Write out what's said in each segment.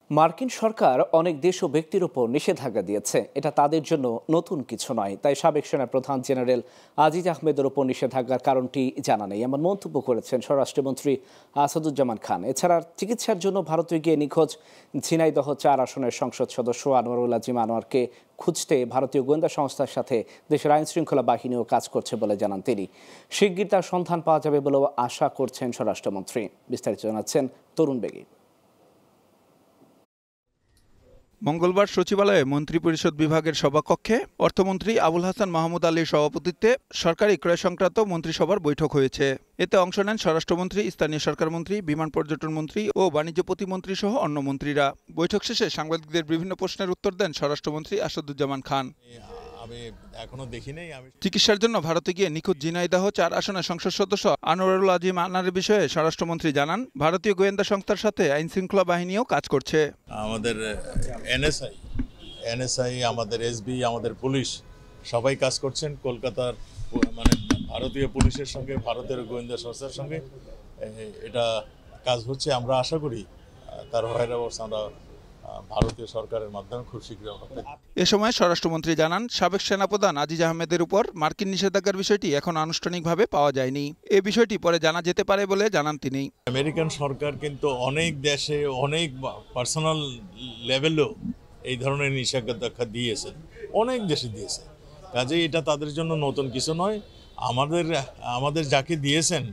মার্কিন সরকার অনেক দেশ ও ব্যক্তির উপর নিষেধাজ্ঞা দিয়েছে। এটা তাদের জন্য নতুন কিছু নয়। তাই সাবেক সেনা প্রধান জেনারেল আজিজ আহমেদের উপর নিষেধাজ্ঞার কারণটি জানা নেই, এমন মন্তব্য করেছেন স্বরাষ্ট্রমন্ত্রী আসাদুজ্জামান খান। এছাড়া চিকিৎসার জন্য ভারতে গিয়ে নিখোঁজ ঝিনাইদহ 4 আসনের সংসদ সদস্য আনোয়ারুল আজিম আনোয়ারকে খুঁজতে ভারতীয় গোয়েন্দা সংস্থার সাথে দেশের আইন শৃঙ্খলা বাহিনীও কাজ করছে বলে জানান তিনি। শিগগির তার সন্ধান পাওয়া যাবে বলেও আশা করছেন স্বরাষ্ট্রমন্ত্রী। বিস্তারিত জানাচ্ছেন তরুণ বেগী। মঙ্গলবার সচিবালয়ে মন্ত্রিপরিষদ বিভাগের সভাকক্ষে অর্থমন্ত্রী আবুল হাসান মাহমুদ আলীর সভাপতিত্বে সরকারি ক্রয় সংক্রান্ত মন্ত্রিসভার বৈঠক হয়েছে। এতে অংশ নেন স্বরাষ্ট্রমন্ত্রী, স্থানীয় সরকারমন্ত্রী, বিমান পর্যটন মন্ত্রী ও বাণিজ্য প্রতিমন্ত্রী সহ অন্য মন্ত্রীরা। বৈঠক শেষে সাংবাদিকদের বিভিন্ন প্রশ্নের উত্তর দেন স্বরাষ্ট্রমন্ত্রী আসাদুজ্জামান খান। চিকিৎসার জন্য ভারতে গিয়ে নিখোঁজ ঝিনাইদহ 4 আসনের সংসদ সদস্য আনোয়ারুল আজিম আনোয়ারের বিষয়ে স্বরাষ্ট্রমন্ত্রী জানান, ভারতীয় গোয়েন্দা সংস্থার সাথে আইন শৃঙ্খলা বাহিনীও কাজ করছে। আমাদের এনএসআই, আমাদের এসবি, আমাদের পুলিশ সবাই কাজ করছেন। কলকাতার ভারতীয় পুলিশের সঙ্গে ভারতের গোয়েন্দা সংস্থার সঙ্গে এটা কাজ হচ্ছে। আমরা আশা করি তার হয়ের অবস্থা আমরা ভারতীয় সরকারের মাধ্যমে খুব শীঘ্রই হবে। এ সময় স্বরাষ্ট্রমন্ত্রী জানান, সাবেক সেনাপ্রধান আজিজ আহমেদের উপর মার্কিন নিষেধাজ্ঞার বিষয়টি এখন আনুষ্ঠানিকভাবে পাওয়া যায়নি। এই বিষয়টি পরে জানা যেতে পারে বলে জানান তিনি। আমেরিকান সরকার কিন্তু অনেক দেশে অনেক পার্সোনাল লেভেলেও এই ধরনের নিষেধাজ্ঞা দিয়েছে, অনেক দেশে দিয়েছে। কাজেই এটা তাদের জন্য নতুন কিছু নয়। আমাদের যাকে দিয়েছেন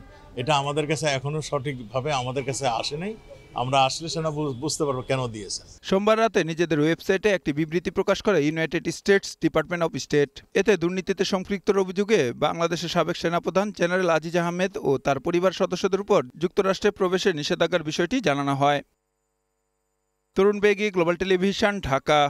এটা আমাদের কাছে এখনো সঠিকভাবে আমাদের কাছে আসে নাই। আমরা আসলে সেটা বুঝতে পারবো কেন দিয়েছে। সোমবার রাতে নিজেদের ওয়েবসাইটে একটি বিবৃতি প্রকাশ করে United states department of state. এতে দুর্নীতিতে সম্পৃক্তর অভিযোগে বাংলাদেশের সাবেক সেনাপ্রধান জেনারেল আজিজ আহমেদ ও তার পরিবার সদস্যদের উপর যুক্তরাষ্ট্রে প্রবেশের নিষেধাজ্ঞার বিষয়টি জানানো হয়। তরুণ বেগী, গ্লোবাল টেলিভিশন, ঢাকা।